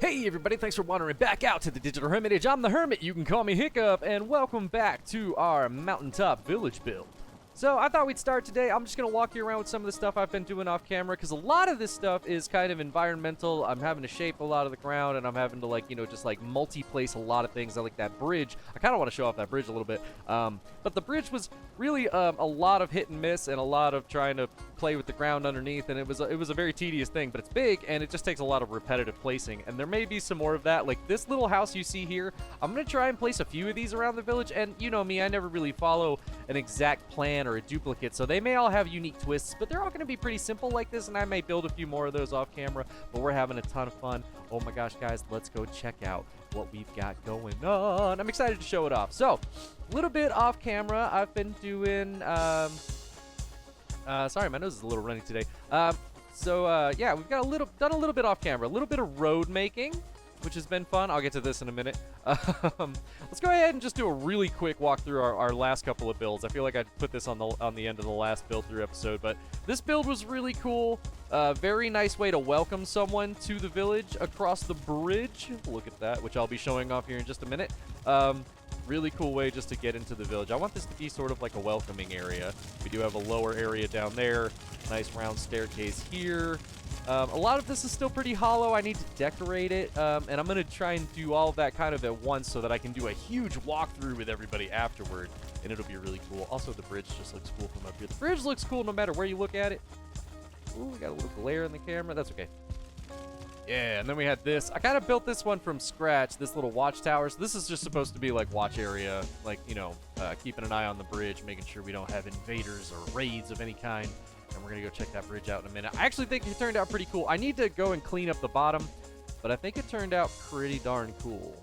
Hey everybody, thanks for wandering back out to the Digital Hermitage. I'm the Hermit, you can call me Hiccup, and welcome back to our mountaintop village build. So I thought we'd start today. I'm just going to walk you around with some of the stuff I've been doing off camera, because a lot of this stuff is kind of environmental. I'm having to shape a lot of the ground, and I'm having to just multi-place a lot of things. I like that bridge. I kind of want to show off that bridge a little bit. But the bridge was really a lot of hit and miss and a lot of trying to play with the ground underneath, and it was a very tedious thing, but it's big and it just takes a lot of repetitive placing, and there may be some more of that. Like this little house you see here, I'm gonna try and place a few of these around the village, and you know me, I never really follow an exact plan or a duplicate, so they may all have unique twists, but they're all gonna be pretty simple like this, and I may build a few more of those off camera, but we're having a ton of fun. Oh my gosh, guys, let's go check out what we've got going on. I'm excited to show it off. So a little bit off camera, I've been doing sorry, my nose is a little runny today. Yeah, we've got done a little bit off camera, a little bit of road making, which has been fun. I'll get to this in a minute. Let's go ahead and just do a really quick walk through our last couple of builds. I feel like I put this on the end of the last build through episode, but this build was really cool. Very nice way to welcome someone to the village across the bridge. Look at that, which I'll be showing off here in just a minute. Really cool way just to get into the village. I want this to be sort of like a welcoming area. We do have a lower area down there, nice round staircase here. A lot of this is still pretty hollow. I need to decorate it, and I'm going to try and do all of that kind of at once so that I can do a huge walkthrough with everybody afterward, and it'll be really cool. Also, the bridge just looks cool from up here. The bridge looks cool no matter where you look at it. Ooh, we got a little glare in the camera. That's okay. Yeah, and then we had this. I kind of built this one from scratch, this little watchtower. So this is just supposed to be like watch area, like, keeping an eye on the bridge, making sure we don't have invaders or raids of any kind. And we're going to go check that bridge out in a minute. I actually think it turned out pretty cool. I need to go and clean up the bottom, but I think it turned out pretty darn cool.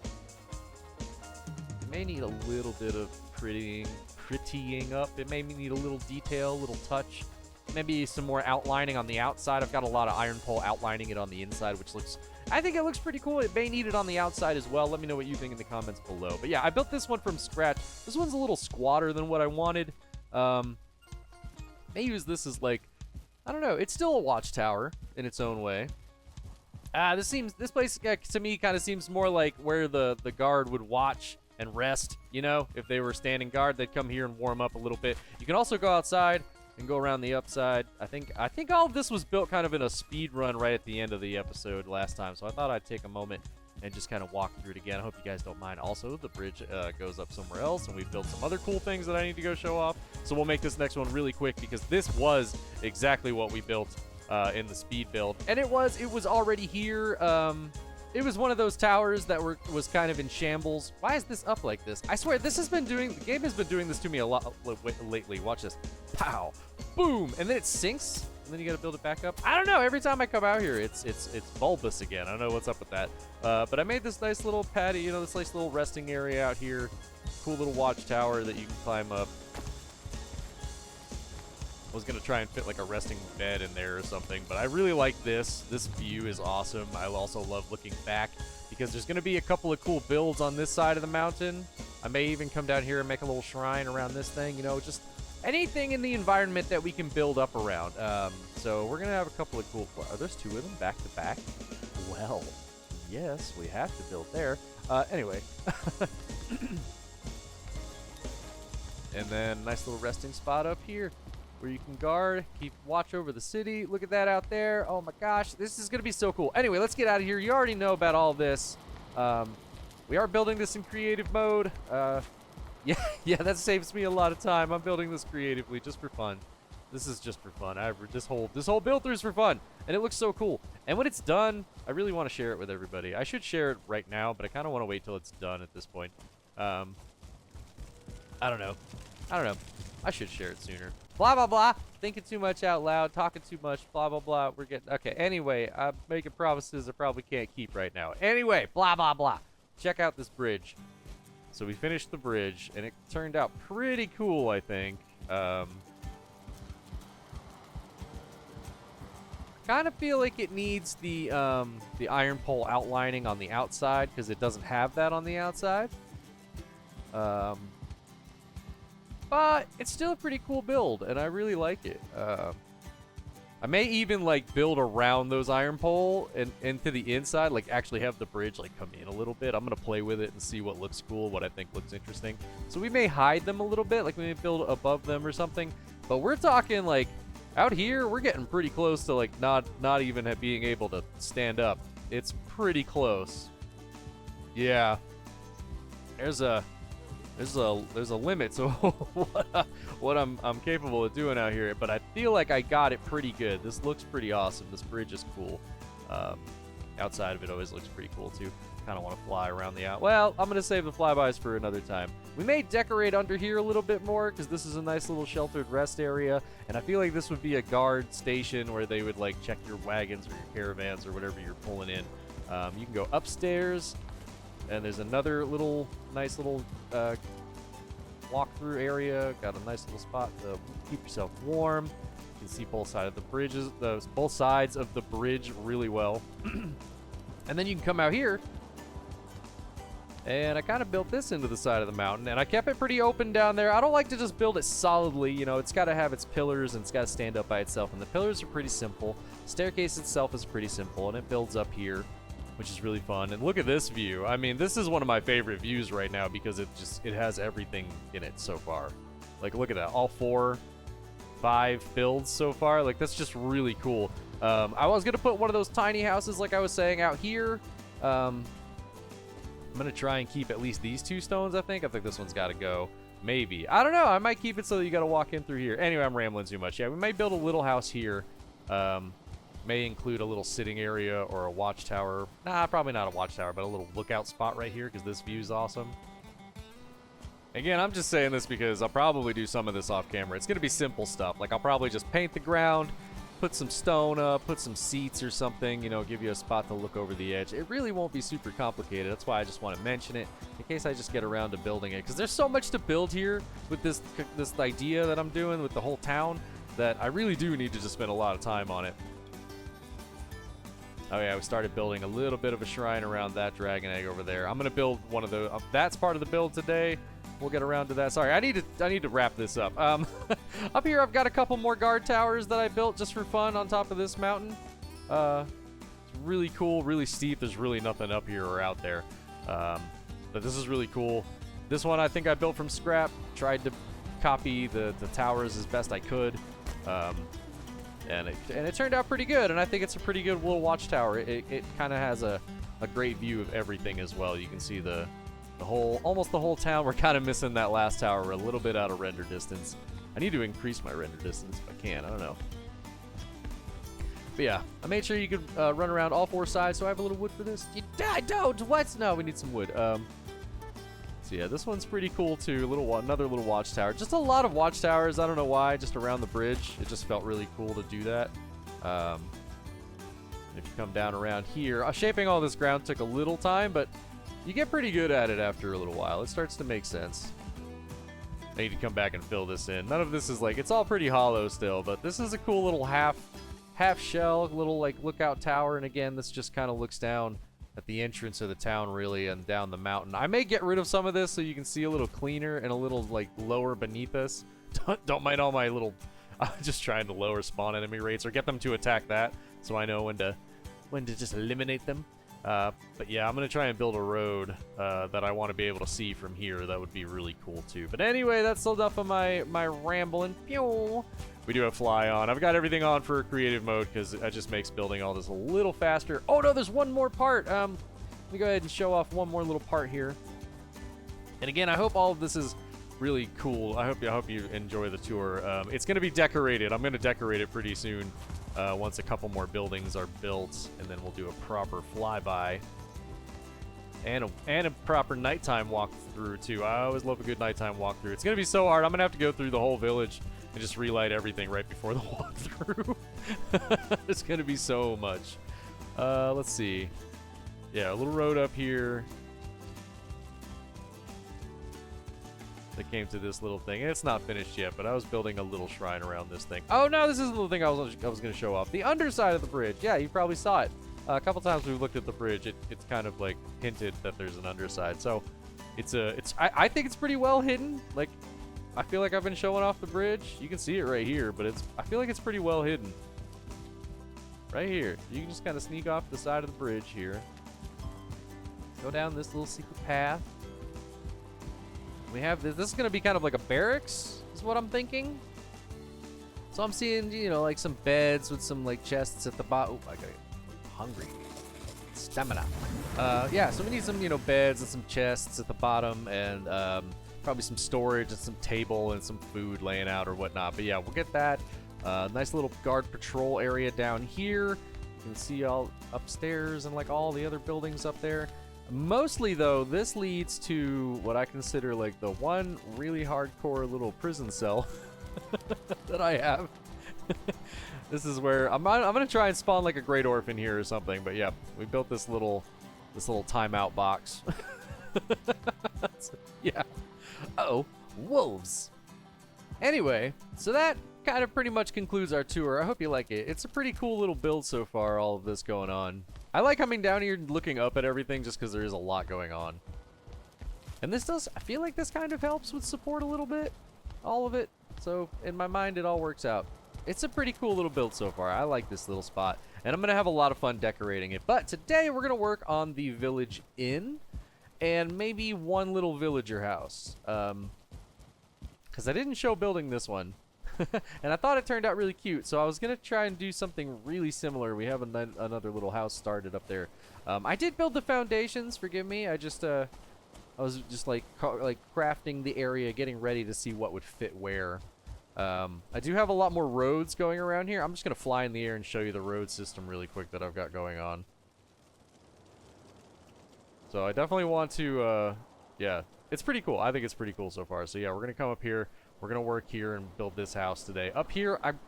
It may need a little bit of prettying up. It may need a little detail, a little touch. Maybe some more outlining on the outside. I've got a lot of iron pole outlining it on the inside, which I think it looks pretty cool. It may need it on the outside as well. Let me know what you think in the comments below. But yeah, I built this one from scratch. This one's a little squatter than what I wanted. May use this as I don't know. It's still a watchtower in its own way. This place to me kind of seems more like where the guard would watch and rest. If they were standing guard, they'd come here and warm up a little bit. You can also go outside and go around the upside. I think all of this was built kind of in a speed run right at the end of the episode last time, so I thought I'd take a moment and just kind of walk through it again. I hope you guys don't mind. Also, the bridge goes up somewhere else, and we've built some other cool things that I need to go show off, so we'll make this next one really quick because this was exactly what we built in the speed build, and it was already here. It was one of those towers that was kind of in shambles. Why is this up like this? I swear, the game has been doing this to me a lot lately. Watch this. Pow. Boom. And then it sinks, and then you got to build it back up. I don't know. Every time I come out here, it's bulbous again. I don't know what's up with that. But I made this nice little patio, this nice little resting area out here. Cool little watchtower that you can climb up. I was going to try and fit like a resting bed in there or something, but I really like this. This view is awesome. I also love looking back because there's going to be a couple of cool builds on this side of the mountain. I may even come down here and make a little shrine around this thing, just anything in the environment that we can build up around. So we're going to have a couple of cool... Are there two of them back to back? Well, yes, we have to build there. Anyway. And then nice little resting spot up here, where you can guard, keep watch over the city. Look at that out there. Oh my gosh, this is going to be so cool. Anyway, let's get out of here. You already know about all this. We are building this in creative mode. Yeah, that saves me a lot of time. I'm building this creatively just for fun. This is just for fun. This whole build through is for fun, and it looks so cool. And when it's done, I really want to share it with everybody. I should share it right now, but I kind of want to wait till it's done at this point. I don't know. I should share it sooner. Blah, blah, blah. Thinking too much out loud. Talking too much. Blah, blah, blah. We're getting... Okay, anyway. I'm making promises I probably can't keep right now. Anyway, blah, blah, blah. Check out this bridge. So we finished the bridge, and it turned out pretty cool, I think. Kind of feel like it needs the iron pole outlining on the outside, because it doesn't have that on the outside. But it's still a pretty cool build, and I really like it. I may even like build around those iron pole and into the inside, like actually have the bridge like come in a little bit. I'm gonna play with it and see what looks cool, what I think looks interesting. So we may hide them a little bit, like we may build above them or something. But we're talking like out here, we're getting pretty close to like not even being able to stand up. It's pretty close. Yeah. There's a limit to what I'm capable of doing out here, but I feel like I got it pretty good. This looks pretty awesome. This bridge is cool. Outside of it always looks pretty cool too. Kind of want to fly around the out. Well, I'm gonna save the flybys for another time. We may decorate under here a little bit more because this is a nice little sheltered rest area, and I feel like this would be a guard station where they would like check your wagons or your caravans or whatever you're pulling in. You can go upstairs. And there's another little, nice little walk-through area. Got a nice little spot to keep yourself warm. You can see both sides of the bridges, both sides of the bridge really well. And then you can come out here. And I kind of built this into the side of the mountain, and I kept it pretty open down there. I don't like to just build it solidly, you know, it's got to have its pillars and it's got to stand up by itself. And the pillars are pretty simple. Staircase itself is pretty simple, and it builds up here, which is really fun. And look at this view. I mean, this is one of my favorite views right now because it has everything in it so far. Like, look at that. All 5 builds so far. Like, that's just really cool. I was going to put one of those tiny houses, like I was saying, out here. I'm going to try and keep at least these 2 stones, I think. I think this one's got to go. Maybe. I don't know. I might keep it so that you got to walk in through here. Anyway, I'm rambling too much. Yeah, we might build a little house here. May include a little sitting area or a watchtower. Nah, probably not a watchtower, but a little lookout spot right here because this view's awesome. Again, I'm just saying this because I'll probably do some of this off camera. It's going to be simple stuff. Like, I'll probably just paint the ground, put some stone up, put some seats or something, you know, give you a spot to look over the edge. It really won't be super complicated. That's why I just want to mention it in case I just get around to building it. Because there's so much to build here with this idea that I'm doing with the whole town that I really do need to just spend a lot of time on it. Oh yeah, we started building a little bit of a shrine around that dragon egg over there. I'm gonna build one of the. That's part of the build today. We'll get around to that. Sorry, I need to wrap this up. Up here, I've got a couple more guard towers that I built just for fun on top of this mountain. It's really cool, really steep. There's really nothing up here or out there, but this is really cool. This one I think I built from scrap. Tried to copy the towers as best I could. And it turned out pretty good, and I think it's a pretty good little watchtower. It kind of has a great view of everything as well. You can see almost the whole town. We're kind of missing that last tower. We're a little bit out of render distance. I need to increase my render distance if I can. I don't know. But yeah, I made sure you could run around all 4 sides. So I have a little wood for this. I don't. What? No, we need some wood. So yeah, this one's pretty cool too. Another little watchtower. Just a lot of watchtowers. I don't know why. Just around the bridge. It just felt really cool to do that. If you come down around here, shaping all this ground took a little time, but you get pretty good at it after a little while. It starts to make sense. I need to come back and fill this in. None of this is like, it's all pretty hollow still, but this is a cool little half shell, little like lookout tower. And again, this just kind of looks down at the entrance of the town really and down the mountain. I may get rid of some of this so you can see a little cleaner and a little like lower beneath us. Don't mind all my little, I'm just trying to lower spawn enemy rates or get them to attack that so I know when to just eliminate them. But yeah, I'm gonna try and build a road that I want to be able to see from here. That would be really cool too. But anyway, that's enough of my rambling. Pew! We do have fly on. I've got everything on for creative mode because it just makes building all this a little faster. Oh no, there's one more part. Let me go ahead and show off one more little part here. And again, I hope all of this is really cool. I hope you enjoy the tour. It's gonna be decorated. I'm gonna decorate it pretty soon. Once a couple more buildings are built, and then we'll do a proper flyby and a proper nighttime walkthrough too. I always love a good nighttime walkthrough. It's gonna be so hard. I'm gonna have to go through the whole village and just relight everything right before the walkthrough. It's gonna be so much. Let's see. Yeah, a little road up here that came to this little thing. And it's not finished yet, but I was building a little shrine around this thing. Oh no, this is the little thing I was going to show off. The underside of the bridge. Yeah, you probably saw it. A couple times we've looked at the bridge. It's kind of like hinted that there's an underside. So I think it's pretty well hidden. Like, I feel like I've been showing off the bridge. You can see it right here, but I feel like it's pretty well hidden. Right here. You can just kind of sneak off the side of the bridge here. Go down this little secret path. We have this. This is going to be kind of like a barracks, is what I'm thinking. So I'm seeing, you know, like some beds with some like chests at the bottom. Oh, I got hungry. Stamina. Yeah, so we need some, you know, beds and some chests at the bottom, and probably some storage and some table and some food laying out or whatnot. But yeah, we'll get that. Nice little guard patrol area down here. You can see all upstairs and like all the other buildings up there. Mostly though, this leads to what I consider like the one really hardcore little prison cell that I have. This is where I'm gonna try and spawn like a great orphan here or something. But yeah, we built this little timeout box. Yeah. Uh-oh, wolves. Anyway, so that kind of pretty much concludes our tour. I hope you like it. It's a pretty cool little build so far, all of this going on. I like coming down here and looking up at everything just because there is a lot going on. And this does, I feel like this kind of helps with support a little bit. All of it. So in my mind, it all works out. It's a pretty cool little build so far. I like this little spot. And I'm going to have a lot of fun decorating it. But today we're going to work on the village inn. And maybe one little villager house. Because I didn't show building this one. And I thought it turned out really cute, so I was going to try and do something really similar. We have another little house started up there. I did build the foundations, forgive me. I was just like crafting the area, getting ready to see what would fit where. I do have a lot more roads going around here. I'm just going to fly in the air and show you the road system really quick that I've got going on. So I definitely want to, yeah, it's pretty cool. I think it's pretty cool so far. So yeah, we're going to come up here. We're going to work here and build this house today. Up here, I'm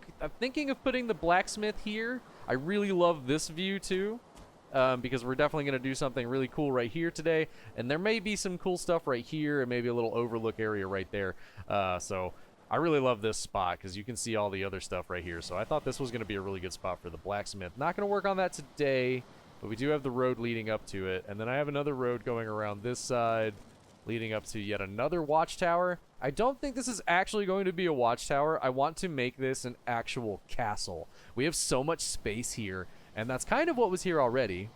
thinking of putting the blacksmith here. I really love this view too, because we're definitely going to do something really cool right here today. And there may be some cool stuff right here and maybe a little overlook area right there. So I really love this spot because you can see all the other stuff right here. So I thought this was going to be a really good spot for the blacksmith. Not going to work on that today, but we do have the road leading up to it. And then I have another road going around this side, leading up to yet another watchtower. I don't think this is actually going to be a watchtower. I want to make this an actual castle. We have so much space here, and that's kind of what was here already.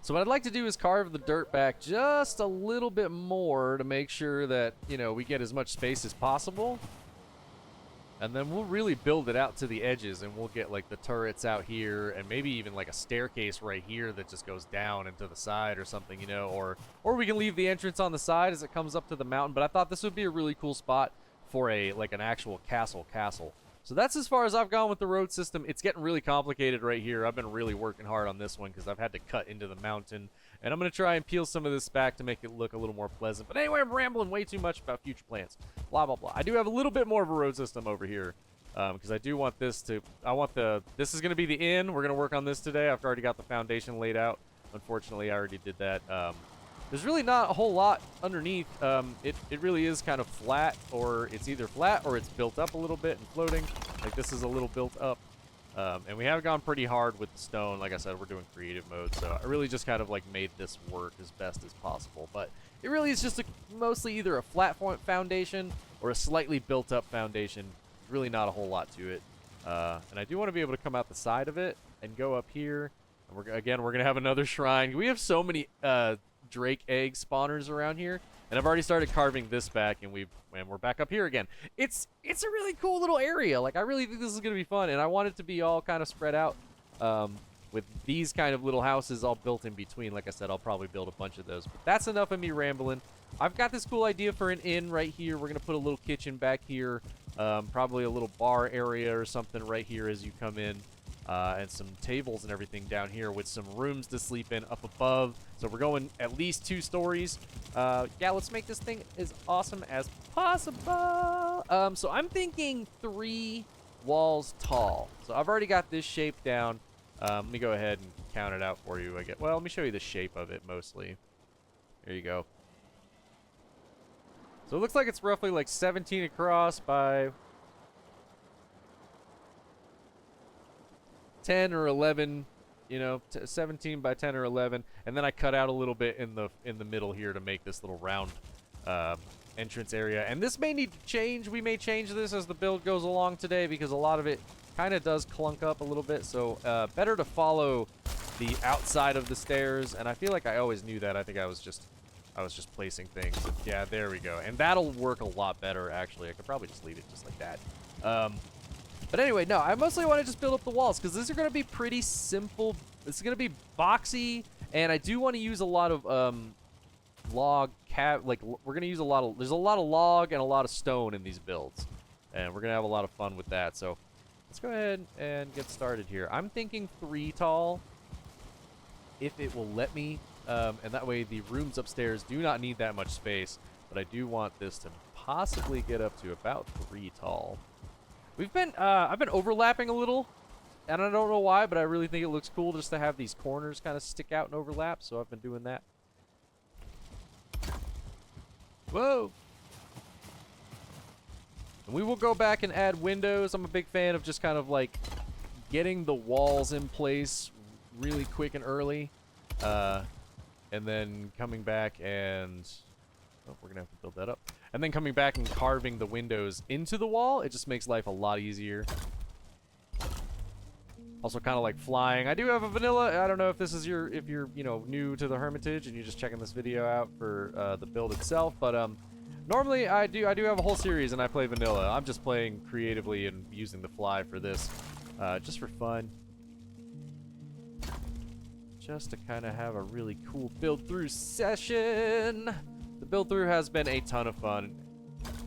So what I'd like to do is carve the dirt back just a little bit more to make sure that, you know, we get as much space as possible. And then we'll really build it out to the edges, and we'll get like the turrets out here and maybe even like a staircase right here that just goes down into the side or something, you know, or we can leave the entrance on the side as it comes up to the mountain. But I thought this would be a really cool spot for like an actual castle. So that's as far as I've gone with the road system. It's getting really complicated right here. I've been really working hard on this one because I've had to cut into the mountain. And I'm going to try and peel some of this back to make it look a little more pleasant. But anyway, I'm rambling way too much about future plans. Blah, blah, blah. I do have a little bit more of a road system over here. Because I do want this to... This is going to be the inn. We're going to work on this today. I've already got the foundation laid out. Unfortunately, I already did that. There's really not a whole lot underneath. It really is kind of flat, or it's either flat or it's built up a little bit and floating. Like this is a little built up. And we have gone pretty hard with the stone. Like I said, we're doing creative mode, so I really just kind of like made this work as best as possible. But it really is just mostly either a flat foundation or a slightly built up foundation. Really not a whole lot to it. And I do want to be able to come out the side of it and go up here. And we're going to have another shrine. We have so many drake egg spawners around here, and I've already started carving this back, and we're back up here again. It's a really cool little area. Like I really think this is gonna be fun, and I want it to be all kind of spread out with these kind of little houses all built in between. Like I said, I'll probably build a bunch of those, but that's enough of me rambling. I've got this cool idea for an inn right here. We're gonna put a little kitchen back here, probably a little bar area or something right here as you come in. And some tables and everything down here with some rooms to sleep in up above. So we're going at least 2 stories. Yeah, let's make this thing as awesome as possible. So I'm thinking 3 walls tall. So I've already got this shape down. Let me go ahead and count it out for you. Well, let me show you the shape of it mostly. There you go. So it looks like it's roughly like 17 across by 10 or 11, you know, 17 by 10 or 11, and then I cut out a little bit in the middle here to make this little round entrance area. And this may need to change. We may change this as the build goes along today because a lot of it kind of does clunk up a little bit, so better to follow the outside of the stairs, and I feel like I always knew that. I think I was just placing things. Yeah, there we go. And that'll work a lot better, actually. I could probably just leave it just like that. But anyway, no, I mostly want to just build up the walls, because these are going to be pretty simple. It's going to be boxy, and I do want to use a lot of we're going to use a lot of, there's a lot of log and a lot of stone in these builds, and we're going to have a lot of fun with that. So let's go ahead and get started here. I'm thinking 3 tall, if it will let me, and that way the rooms upstairs do not need that much space, but I do want this to possibly get up to about 3 tall. We've been, I've been overlapping a little, and I don't know why, but I really think it looks cool just to have these corners kind of stick out and overlap, so I've been doing that. Whoa! And we will go back and add windows. I'm a big fan of just kind of like getting the walls in place really quick and early, and then coming back and we're gonna have to build that up, and then coming back and carving the windows into the wall. It just makes life a lot easier. Also kind of like flying. I do have a vanilla. I don't know if this is if you're new to the Hermitage and you're just checking this video out for the build itself, but normally I do have a whole series and I play vanilla. I'm just playing creatively and using the fly for this, just for fun. Just to kind of have a really cool build through session. The build through has been a ton of fun,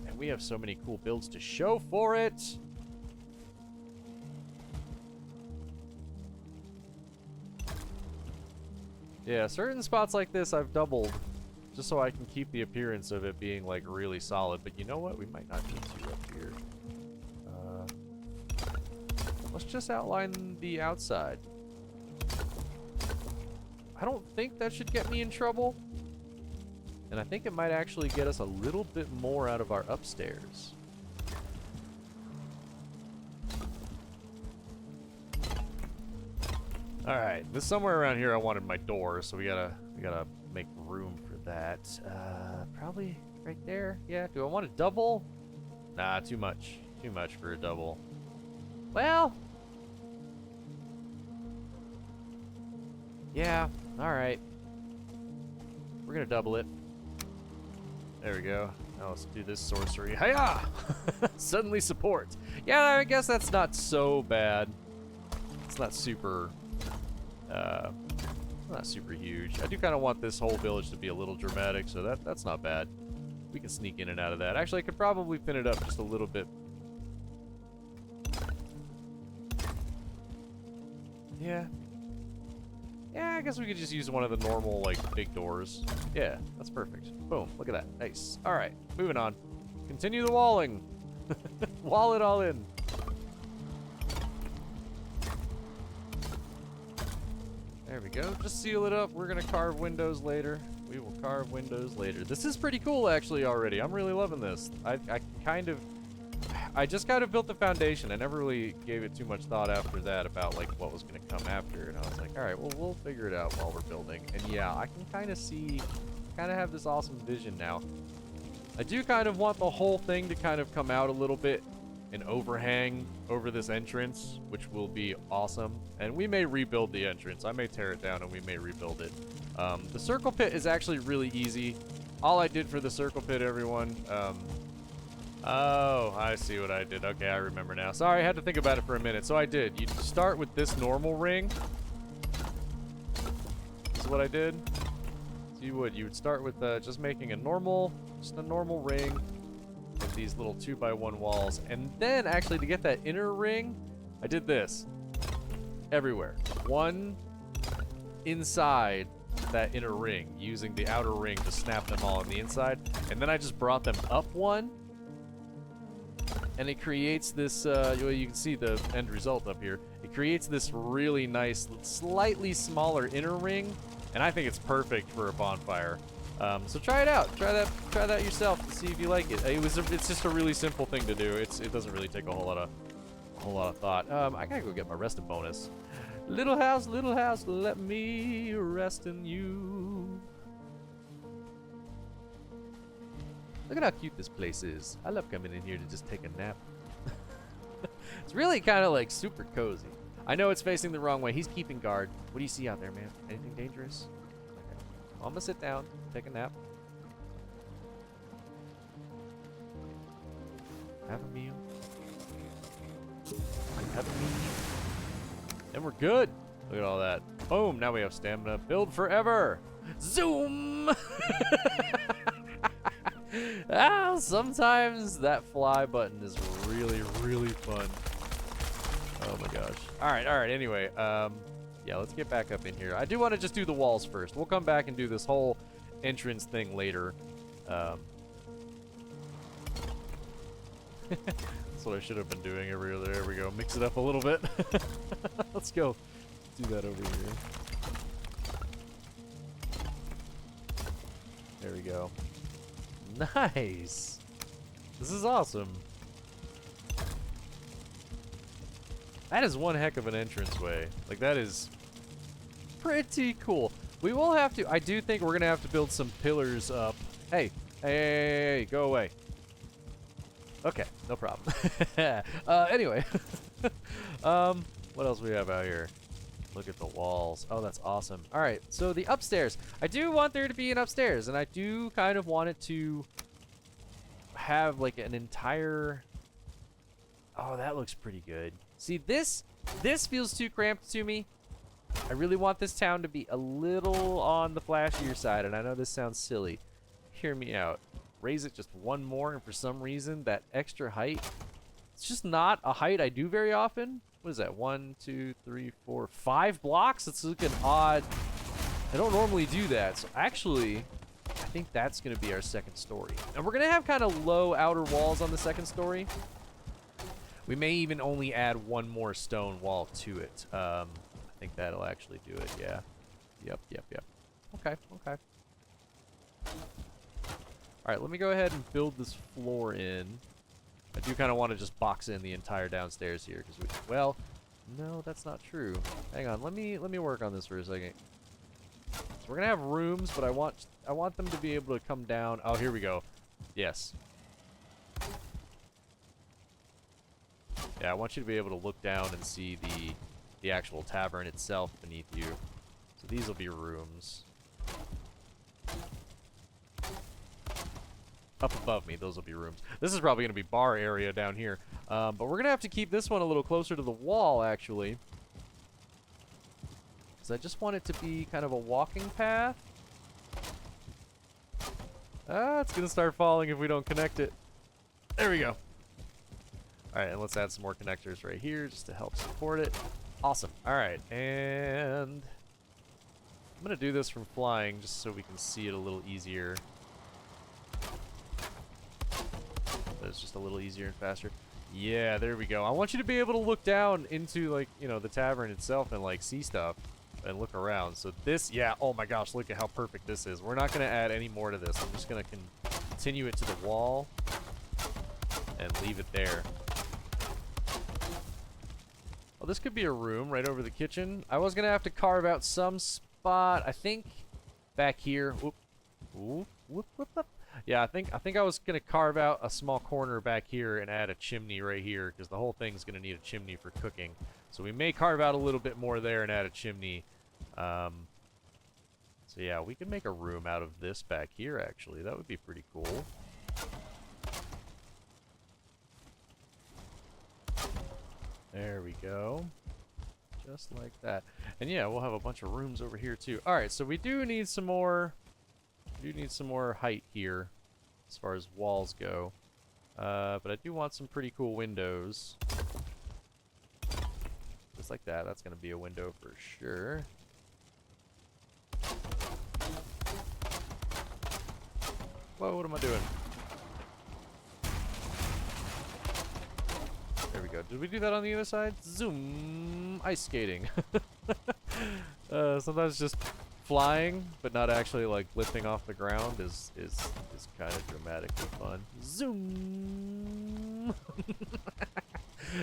and we have so many cool builds to show for it. Yeah, certain spots like this I've doubled just so I can keep the appearance of it being like really solid, but you know what? We might not need to up here. Let's just outline the outside. I don't think that should get me in trouble. And I think it might actually get us a little bit more out of our upstairs. Alright, this somewhere around here I wanted my door, so we gotta make room for that. Probably right there. Yeah, do I want a double? Nah, too much. Too much for a double. Well, yeah, alright. We're gonna double it. There we go. Now let's do this sorcery. Hiya! Suddenly support. Yeah, I guess that's not so bad. It's not super, not super huge. I do kind of want this whole village to be a little dramatic, so that's not bad. We can sneak in and out of that. Actually, I could probably pin it up just a little bit. Yeah. Yeah, I guess we could just use one of the normal, like, big doors. Yeah, that's perfect. Boom, look at that. Nice. Alright, moving on. Continue the walling. Wall it all in. There we go. Just seal it up. We're going to carve windows later. We will carve windows later. This is pretty cool, actually, already. I'm really loving this. I just kind of built the foundation. I never really gave it too much thought after that about like what was going to come after. And I was like, all right, well, we'll figure it out while we're building. And yeah, I can kind of see, kind of have this awesome vision now. I do kind of want the whole thing to kind of come out a little bit and overhang over this entrance, which will be awesome. And we may rebuild the entrance. I may tear it down and we may rebuild it. The circle pit is actually really easy. All I did for the circle pit, everyone, oh, I see what I did. Okay, I remember now. Sorry, I had to think about it for a minute. So I did. You start with this normal ring. This is what I did. So you would start with just making a normal ring with these little 2x1 walls. And then actually to get that inner ring, I did this. Everywhere. One inside that inner ring, using the outer ring to snap them all on the inside. And then I just brought them up one. And it creates this, you can see the end result up here. It creates this really nice, slightly smaller inner ring, and I think it's perfect for a bonfire. So try it out. Try that yourself and see if you like it. It's just a really simple thing to do. It doesn't really take a whole lot of thought. I gotta go get my resting bonus. Little house, let me rest in you. Look at how cute this place is. I love coming in here to just take a nap. It's really kind of like super cozy. I know it's facing the wrong way. He's keeping guard. What do you see out there, man? Anything dangerous? Okay. I'm gonna sit down, take a nap. Have a meal. Have a meal. And we're good. Look at all that. Boom, now we have stamina. Build forever. Zoom! Sometimes that fly button is really, really fun. Oh my gosh. Alright, anyway. Yeah, let's get back up in here. I do want to just do the walls first. We'll come back and do this whole entrance thing later. That's what I should have been doing every other. There we go. Mix it up a little bit. Let's go. Do that over here. There we go. Nice. This is awesome. That is one heck of an entranceway. Like, that is pretty cool. We will have to, I do think we're going to have to build some pillars up. Hey, go away. Okay, no problem. Anyway. What else we have out here? Look at the walls. Oh, that's awesome. All right, so the upstairs. I do want there to be an upstairs, and I do kind of want it to have like an entire... Oh, that looks pretty good. See, this feels too cramped to me. I really want this town to be a little on the flashier side, and I know this sounds silly. Hear me out. Raise it just one more, and for some reason, that extra height, it's just not a height I do very often. What is that? 1, 2, 3, 4, 5 blocks? It's looking odd. I don't normally do that. So actually, I think that's going to be our second story. And we're going to have kind of low outer walls on the second story. We may even only add one more stone wall to it. I think that'll actually do it, yeah. Yep. Okay. Alright, let me go ahead and build this floor in. I do kind of want to just box in the entire downstairs here, because well, no, that's not true. Hang on, let me work on this for a second. So we're gonna have rooms, but I want them to be able to come down. Oh, here we go. Yes. Yeah, I want you to be able to look down and see the actual tavern itself beneath you. So these will be rooms. Up above me, those will be rooms. This is probably going to be bar area down here. But we're going to have to keep this one a little closer to the wall, actually. Because I just want it to be kind of a walking path. It's going to start falling if we don't connect it. There we go. Alright, and let's add some more connectors right here just to help support it. Awesome. Alright, and I'm going to do this from flying just so we can see it a little easier. It's just a little easier and faster. Yeah, there we go. I want you to be able to look down into, like, you know, the tavern itself and, like, see stuff and look around. So this, yeah, oh my gosh, look at how perfect this is. We're not going to add any more to this. I'm just going to continue it to the wall and leave it there. Well, this could be a room right over the kitchen. I was going to have to carve out some spot, I think, back here. Whoop. Whoop, whoop, whoop, whoop. Yeah, I think I was going to carve out a small corner back here and add a chimney right here, because the whole thing's going to need a chimney for cooking. So we may carve out a little bit more there and add a chimney. So yeah, we can make a room out of this back here, actually. That would be pretty cool. There we go. Just like that. And yeah, we'll have a bunch of rooms over here too. Alright, so we do need some more... height here as far as walls go. But I do want some pretty cool windows. Just like that. That's going to be a window for sure. Whoa, what am I doing? There we go. Did we do that on the other side? Zoom! Ice skating. Sometimes just flying, but not actually like lifting off the ground is kind of dramatically fun. Zoom!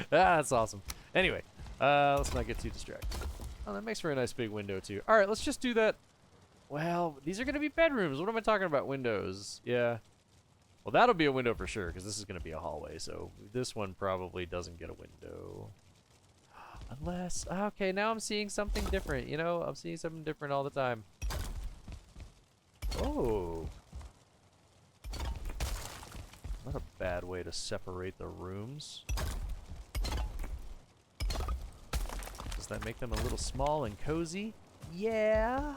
That's awesome. Anyway, let's not get too distracted. Oh, that makes for a nice big window too. All right, let's just do that. Well, these are going to be bedrooms. What am I talking about? Windows. Yeah. Well, that'll be a window for sure, because this is going to be a hallway, so this one probably doesn't get a window. Unless, okay, now I'm seeing something different, you know? I'm seeing something different all the time. Oh. Not a bad way to separate the rooms. Does that make them a little small and cozy? Yeah,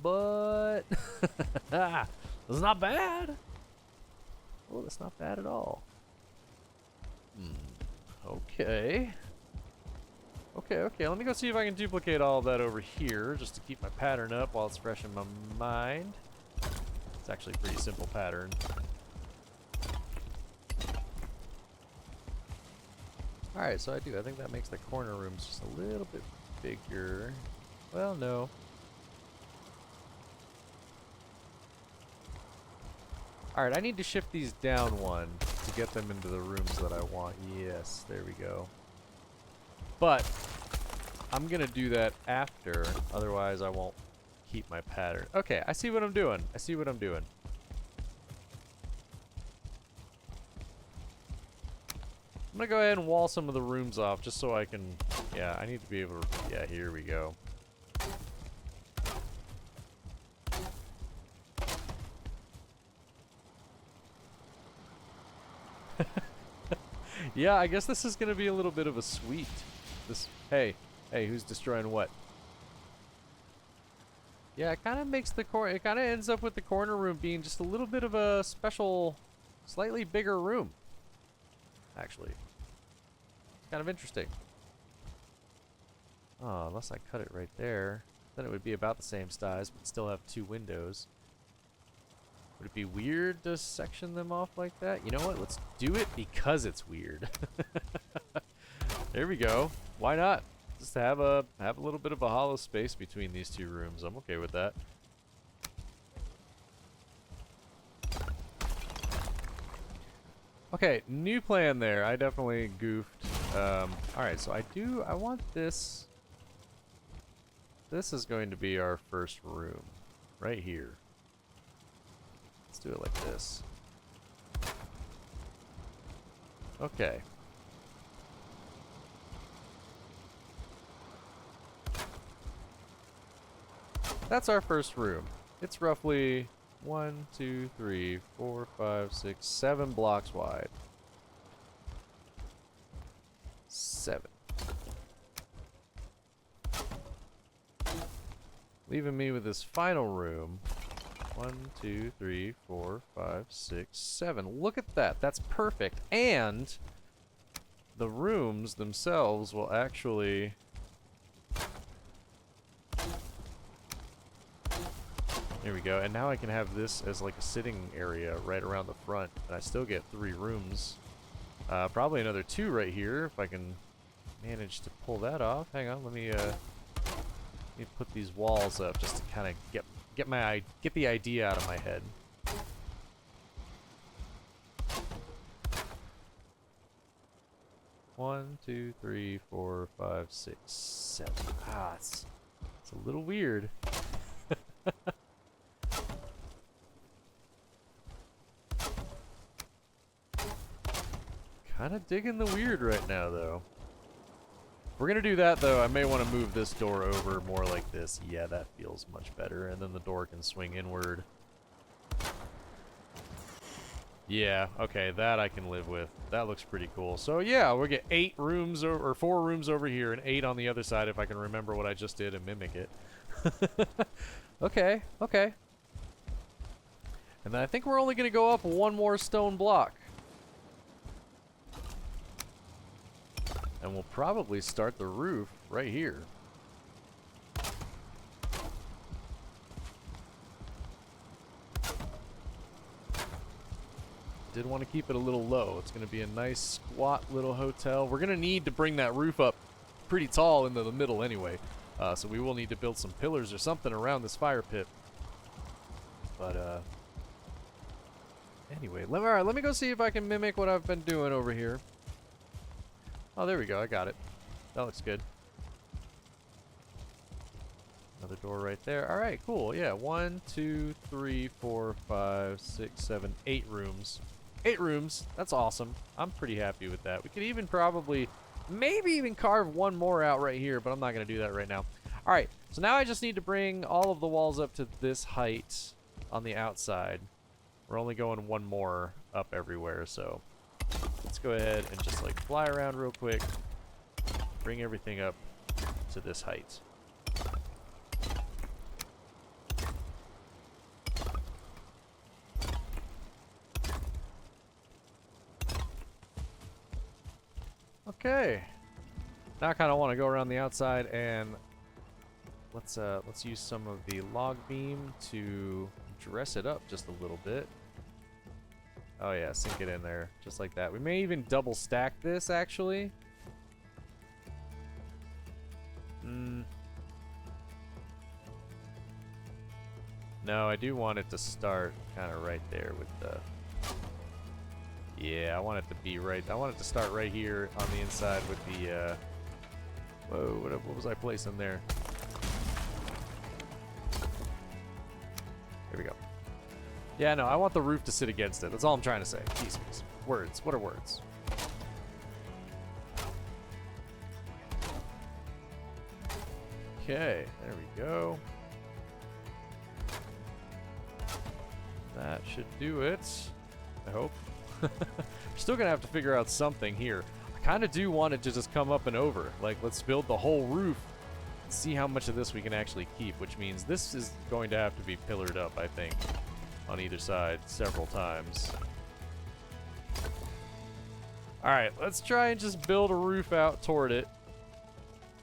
but it's not bad. Oh, that's not bad at all. Okay. Okay, let me go see if I can duplicate all of that over here, just to keep my pattern up while it's fresh in my mind. It's actually a pretty simple pattern. Alright, so I think that makes the corner rooms just a little bit bigger. Well, no. Alright, I need to shift these down one to get them into the rooms that I want. Yes, there we go. But I'm gonna do that after, otherwise I won't keep my pattern. Okay, I see what I'm doing. I'm gonna go ahead and wall some of the rooms off just so I can, yeah, I need to be able to, yeah, here we go. Yeah, I guess this is gonna be a little bit of a suite. Hey, who's destroying what? Yeah, it kind of makes the it kind of ends up with the corner room being just a little bit of a special, slightly bigger room. Actually, it's kind of interesting. Oh, unless I cut it right there, then it would be about the same size, but still have two windows. Would it be weird to section them off like that? You know what? Let's do it because it's weird. There we go. Why not? Just have a little bit of a hollow space between these two rooms. I'm okay with that. Okay, new plan there. I definitely goofed. Alright, so I want this. This is going to be our first room. Right here. Let's do it like this. Okay. That's our first room. It's roughly 1, 2, 3, 4, 5, 6, 7 blocks wide. 7. Leaving me with this final room. 1, 2, 3, 4, 5, 6, 7. Look at that. That's perfect. And the rooms themselves will actually... There we go. And now I can have this as like a sitting area right around the front. And I still get 3 rooms. Probably another 2 right here if I can manage to pull that off. Hang on. Let me put these walls up just to kind of get the idea out of my head. One, 2, 3, 4, 5, 6, 7. Ah, it's a little weird. Kind of digging the weird right now, though. If we're gonna do that, though, I may want to move this door over more like this. Yeah, that feels much better. And then the door can swing inward. Yeah, okay, that I can live with. That looks pretty cool. So yeah, we'll get 8 rooms or 4 rooms over here and 8 on the other side if I can remember what I just did and mimic it. Okay. And then I think we're only gonna go up 1 more stone block. And we'll probably start the roof right here. Did want to keep it a little low. It's going to be a nice squat little hotel. We're going to need to bring that roof up pretty tall into the middle anyway. So we will need to build some pillars or something around this fire pit. But anyway, alright, let me go see if I can mimic what I've been doing over here. Oh, there we go. I got it. That looks good. Another door right there. All right, cool. Yeah, 1, 2, 3, 4, 5, 6, 7, 8 rooms. 8 rooms. That's awesome. I'm pretty happy with that. We could even probably, maybe even carve one more out right here, but I'm not going to do that right now. All right, so now I just need to bring all of the walls up to this height on the outside. We're only going one more up everywhere, so let's go ahead and just like fly around real quick, bring everything up to this height. Okay. Now I kind of want to go around the outside and let's use some of the log beam to dress it up just a little bit. Oh yeah, sink it in there just like that. We may even double stack this actually. No, I do want it to start kind of right there with the. Yeah, I want it to be right. I want it to start right here on the inside with the. Whoa, what was I placing there? There we go. Yeah, no, I want the roof to sit against it. That's all I'm trying to say. Jeez, words. What are words? Okay, there we go. That should do it. I hope. We're still gonna have to figure out something here. I kind of do want it to just come up and over. Like, let's build the whole roof and see how much of this we can actually keep, which means this is going to have to be pillared up, I think, on either side several times. Alright, let's try and just build a roof out toward it.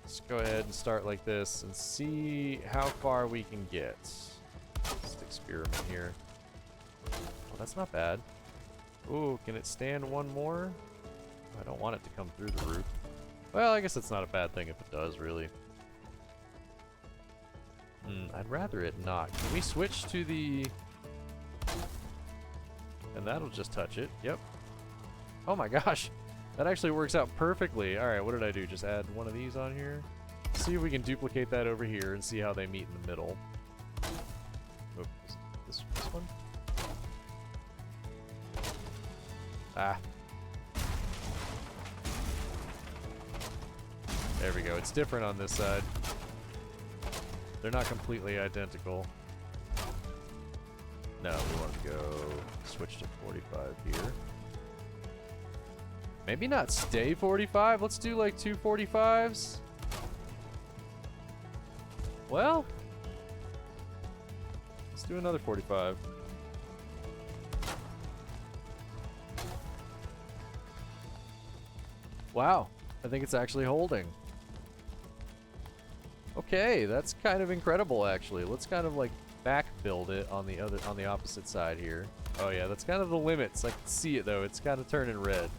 Let's go ahead and start like this and see how far we can get. Just experiment here. Oh, that's not bad. Ooh, can it stand one more? I don't want it to come through the roof. Well, I guess it's not a bad thing if it does, really. I'd rather it not. Can we switch to the... And that'll just touch it. Yep. Oh my gosh. That actually works out perfectly. Alright, what did I do? Just add one of these on here? See if we can duplicate that over here and see how they meet in the middle. Oop, this one? Ah. There we go. It's different on this side. They're not completely identical. No, we want to go switch to 45 here. Maybe not stay 45. Let's do like 2 45s. Well, let's do another 45. Wow, I think it's actually holding. Okay, that's kind of incredible actually. Let's kind of like back build it on the opposite side here. Oh yeah, that's kind of the limits. I can see it though. It's kind of turning red.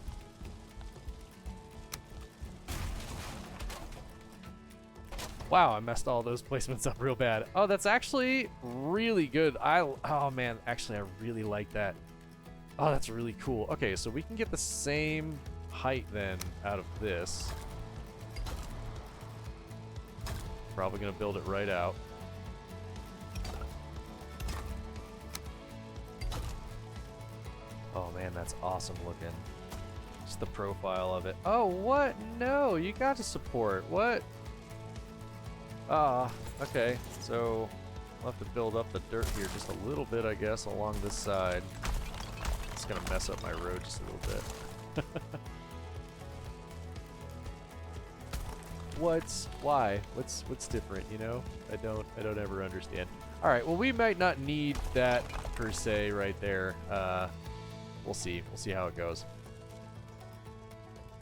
Wow, I messed all those placements up real bad. Oh, that's actually really good. Oh man, actually I really like that. Oh, that's really cool. Okay, so we can get the same height then out of this. Probably gonna build it right out. Oh man, that's awesome looking. Just the profile of it. Oh, what? No, you got to support. What? Ah, okay. So I'll have to build up the dirt here just a little bit, I guess, along this side. It's gonna mess up my road just a little bit. Why? What's different, you know? I don't ever understand. All right, well, we might not need that per se right there. We'll see how it goes.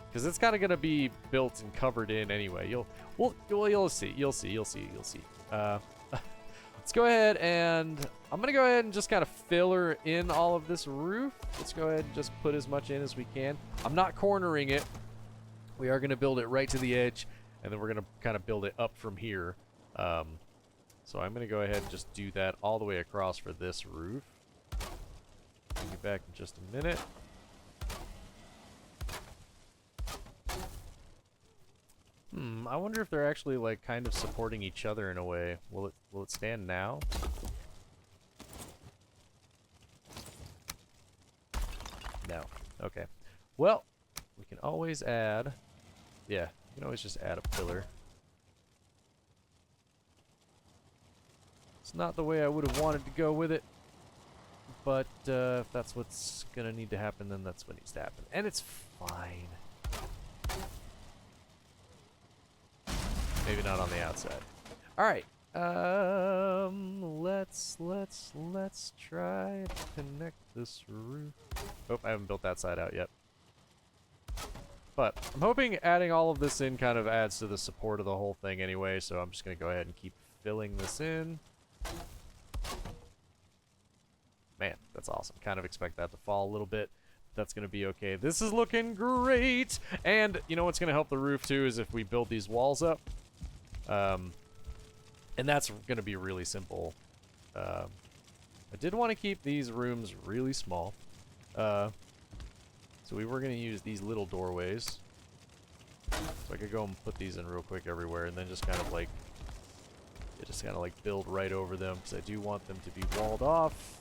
Because it's kind of gonna be built and covered in anyway. You'll see. Let's go ahead and I'm gonna go ahead and just kind of filler in all of this roof. Let's go ahead and just put as much in as we can. I'm not cornering it. We are gonna build it right to the edge, and then we're gonna kind of build it up from here. So I'm gonna go ahead and just do that all the way across for this roof. I'll get back in just a minute. I wonder if they're actually like kind of supporting each other in a way. Will it stand now? No. Okay. Well, we can always add... Yeah, we can always just add a pillar. It's not the way I would have wanted to go with it. But if that's what's going to need to happen, then that's what needs to happen. And it's fine. Maybe not on the outside. All right. Let's try to connect this roof. Oh, I haven't built that side out yet. But I'm hoping adding all of this in kind of adds to the support of the whole thing anyway, so I'm just going to go ahead and keep filling this in. Man, that's awesome. Kind of expect that to fall a little bit. That's going to be okay. This is looking great! And you know what's going to help the roof too is if we build these walls up. And that's going to be really simple. I did want to keep these rooms really small. So we were going to use these little doorways. So I could go and put these in real quick everywhere and then just kind of like build right over them because I do want them to be walled off.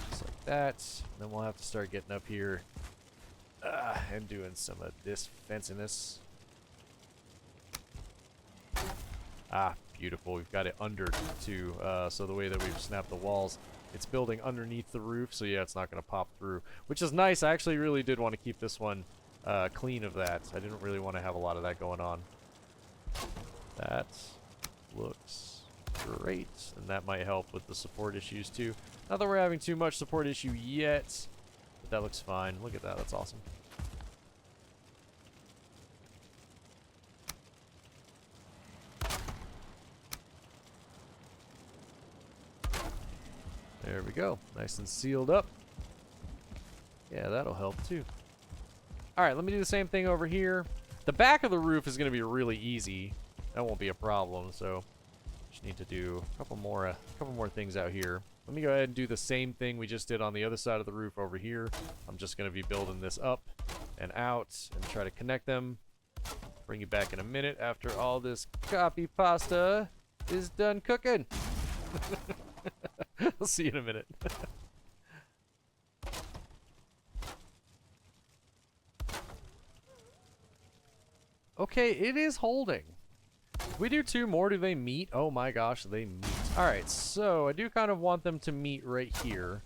Just like that. And then we'll have to start getting up here and doing some of this fenciness. Ah, beautiful. We've got it under too. So the way that we've snapped the walls, it's building underneath the roof. So yeah, it's not going to pop through, which is nice. I actually really did want to keep this one clean of that. I didn't really want to have a lot of that going on. That looks great. And that might help with the support issues too. Not that we're having too much support issue yet, but that looks fine. Look at that. That's awesome. There we go. Nice and sealed up. Yeah, that'll help too. Alright, let me do the same thing over here. The back of the roof is going to be really easy. That won't be a problem, so just need to do a couple more things out here. Let me go ahead and do the same thing we just did on the other side of the roof over here. I'm just going to be building this up and out and try to connect them. Bring you back in a minute after all this copy pasta is done cooking. I'll see you in a minute. Okay, it is holding. If we do 2 more, do they meet? Oh my gosh, they meet. Alright, so I do kind of want them to meet right here.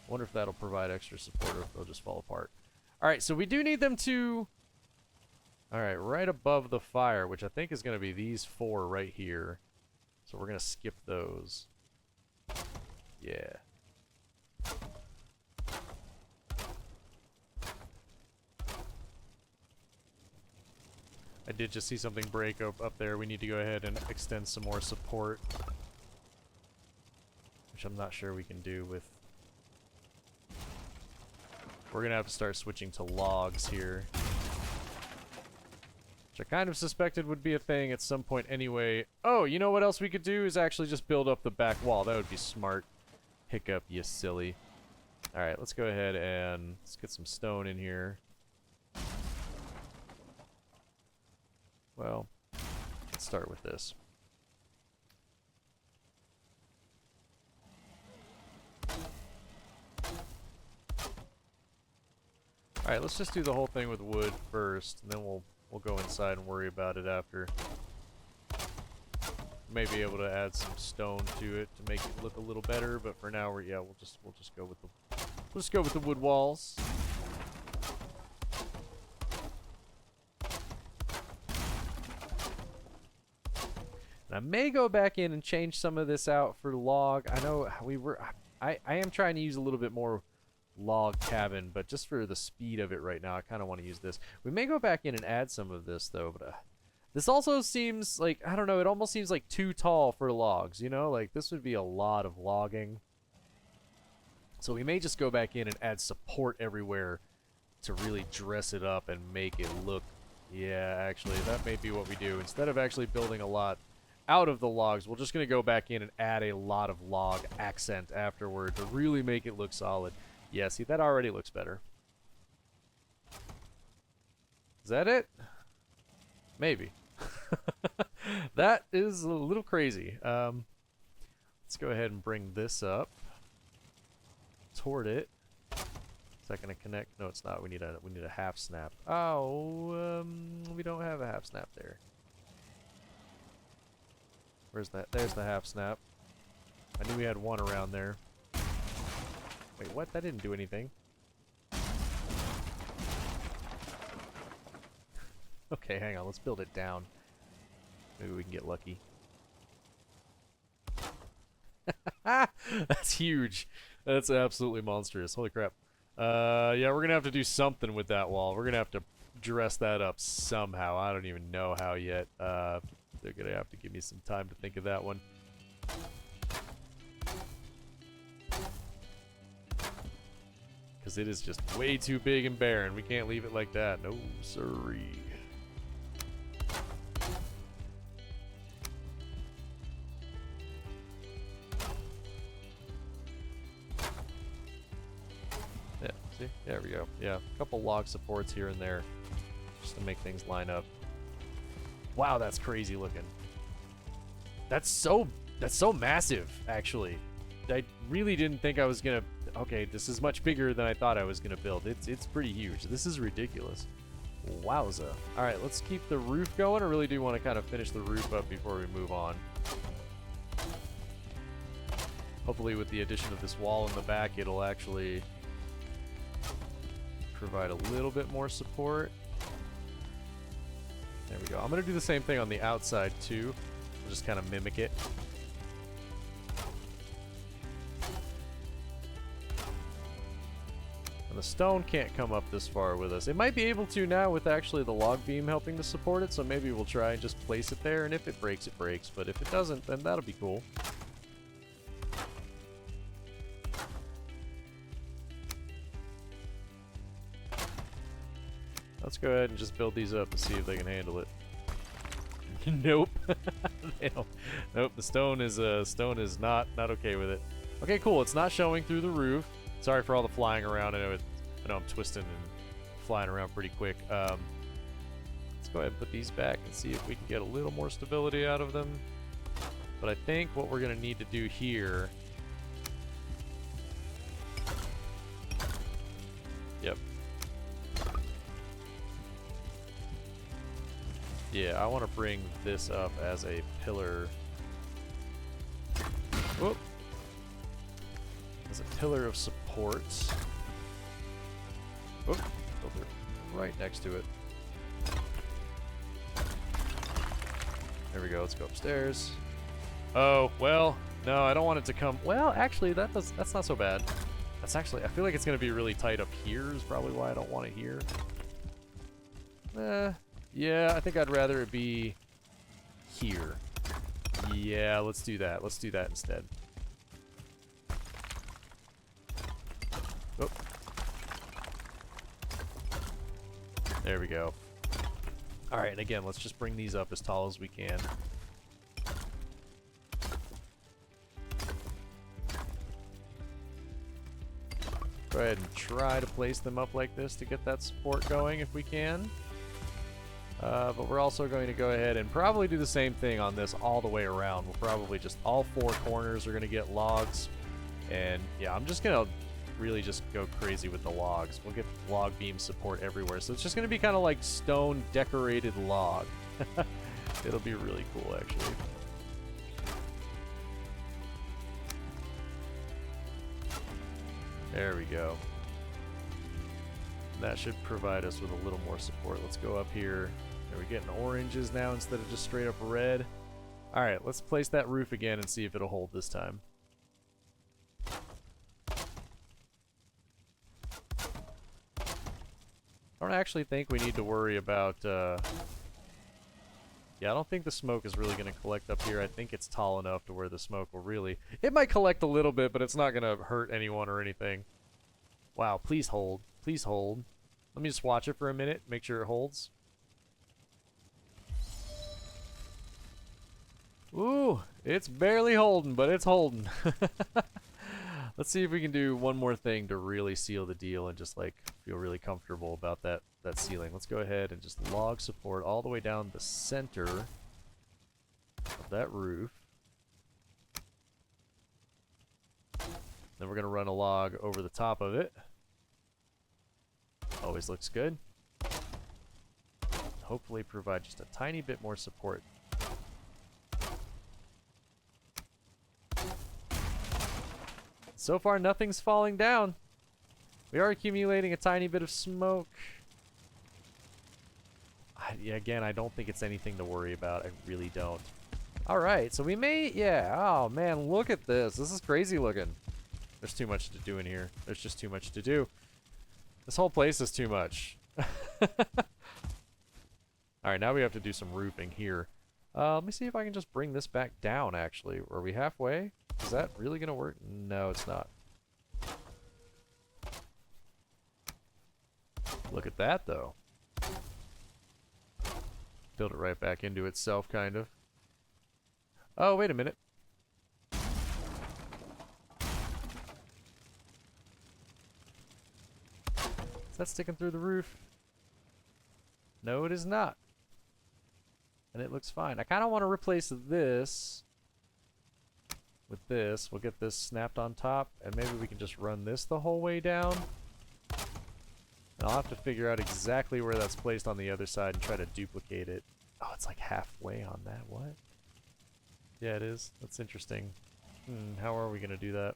Wonder if that'll provide extra support or if they'll just fall apart. Alright, so we do need them to... Alright, right above the fire, which I think is going to be these 4 right here. So we're going to skip those. Yeah. I did just see something break up there. We need to go ahead and extend some more support. Which I'm not sure we can do with... We're going to have to start switching to logs here. Which I kind of suspected would be a thing at some point anyway. Oh, you know what else we could do is actually just build up the back wall. That would be smart. Hiccup, you silly. Alright, let's go ahead and let's get some stone in here. Well, let's start with this. Alright, let's just do the whole thing with wood first, and then we'll go inside and worry about it after. May be able to add some stone to it to make it look a little better, but for now we'll just go with the wood walls. And I may go back in and change some of this out for log. I know I am trying to use a little bit more log cabin, but just for the speed of it right now, I kind of want to use this. We may go back in and add some of this though, but this also seems like, I don't know, it almost seems like too tall for logs, you know? Like, this would be a lot of logging. So we may just go back in and add support everywhere to really dress it up and make it look... Yeah, actually, that may be what we do. Instead of actually building a lot out of the logs, we're just going to go back in and add a lot of log accent afterward to really make it look solid. Yeah, see, that already looks better. Is that it? Maybe. That is a little crazy. Let's go ahead and bring this up toward it. Is that gonna connect? No, it's not. We need a half snap. Oh, we don't have a half snap there. Where's that? There's the half snap. I knew we had one around there. Wait, what? That didn't do anything. Okay, hang on. Let's build it down. Maybe we can get lucky. That's huge. That's absolutely monstrous. Holy crap. Yeah, we're gonna have to do something with that wall. We're gonna have to dress that up somehow. I don't even know how yet. They're gonna have to give me some time to think of that one. Because it is just way too big and barren. We can't leave it like that. No, sirree. Yeah, see? There we go. Yeah, a couple log supports here and there just to make things line up. Wow, that's crazy looking. That's so massive, actually. I really didn't think I was gonna... Okay, this is much bigger than I thought I was gonna build. It's pretty huge. This is ridiculous. Wowza. Alright, let's keep the roof going. I really do want to kind of finish the roof up before we move on. Hopefully with the addition of this wall in the back, it'll actually provide a little bit more support. There we go. I'm going to do the same thing on the outside too. We'll just kind of mimic it. And the stone can't come up this far with us. It might be able to now with actually the log beam helping to support it, so maybe we'll try and just place it there, and if it breaks, it breaks. But if it doesn't, then that'll be cool. Let's go ahead and just build these up and see if they can handle it. Nope. They don't. Nope, the stone is not okay with it. Okay, cool. It's not showing through the roof. Sorry for all the flying around. I know I'm twisting and flying around pretty quick. Let's go ahead and put these back and see if we can get a little more stability out of them. But I think what we're gonna need to do here... Yep. Yeah, I want to bring this up as a pillar. Whoop. As a pillar of support. Whoop. Filter right next to it. There we go. Let's go upstairs. Oh, well, no, I don't want it to come. Well, actually, that's not so bad. That's actually, I feel like it's going to be really tight up here is probably why I don't want it here. Yeah, I think I'd rather it be here. Yeah, let's do that. Let's do that instead. Oh. There we go. Alright, and again, let's just bring these up as tall as we can. Go ahead and try to place them up like this to get that support going if we can. But we're also going to go ahead and probably do the same thing on this all the way around. We'll probably just, all four corners are going to get logs. And yeah, I'm just going to really just go crazy with the logs. We'll get log beam support everywhere. So it's just going to be kind of like stone decorated log. It'll be really cool, actually. There we go. That should provide us with a little more support. Let's go up here. Are we getting oranges now instead of just straight up red? Alright, let's place that roof again and see if it'll hold this time. I don't actually think we need to worry about... Yeah, I don't think the smoke is really going to collect up here. I think it's tall enough to where the smoke will really... It might collect a little bit, but it's not going to hurt anyone or anything. Wow, please hold. Please hold. Let me just watch it for a minute, make sure it holds. Ooh, it's barely holding, but it's holding. Let's see if we can do one more thing to really seal the deal and just like feel really comfortable about that ceiling. Let's go ahead and just log support all the way down the center of that roof. Then we're going to run a log over the top of it. Always looks good. Hopefully provide just a tiny bit more support. So far, nothing's falling down. We are accumulating a tiny bit of smoke. Yeah, again, I don't think it's anything to worry about. I really don't. All right, so we may, yeah. Oh, man, look at this. This is crazy looking. There's too much to do in here. There's just too much to do. This whole place is too much. All right, now we have to do some roofing here. Let me see if I can just bring this back down, actually. Are we halfway? Is that really going to work? No, it's not. Look at that, though. Build it right back into itself, kind of. Oh, wait a minute. Is that sticking through the roof? No, it is not. And it looks fine. I kind of want to replace this with this. We'll get this snapped on top, and maybe we can just run this the whole way down. And I'll have to figure out exactly where that's placed on the other side and try to duplicate it. Oh, it's like halfway on that. What? Yeah, it is. That's interesting. How are we going to do that?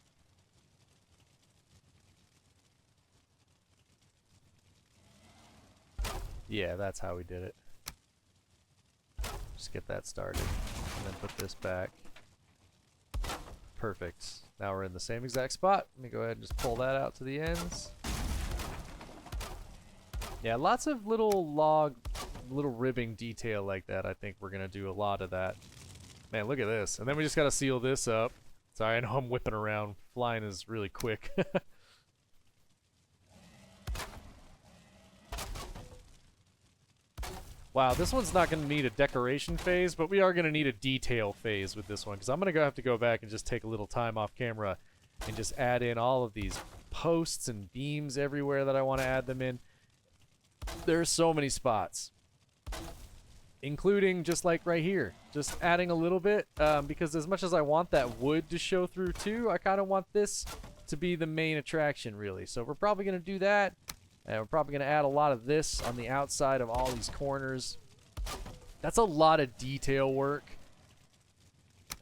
Yeah, that's how we did it. Just get that started. And then put this back. Perfect. Now we're in the same exact spot. Let me go ahead and just pull that out to the ends. Yeah, lots of little ribbing detail like that. I think we're going to do a lot of that. Man, look at this. And then we just got to seal this up. Sorry, I know I'm whipping around. Flying is really quick. Wow, this one's not going to need a decoration phase, but we are going to need a detail phase with this one, because I'm going to have to go back and just take a little time off camera and just add in all of these posts and beams everywhere that I want to add them in. There's so many spots, including just like right here, just adding a little bit, because as much as I want that wood to show through too, I kind of want this to be the main attraction, really. So we're probably going to do that. And we're probably going to add a lot of this on the outside of all these corners. That's a lot of detail work.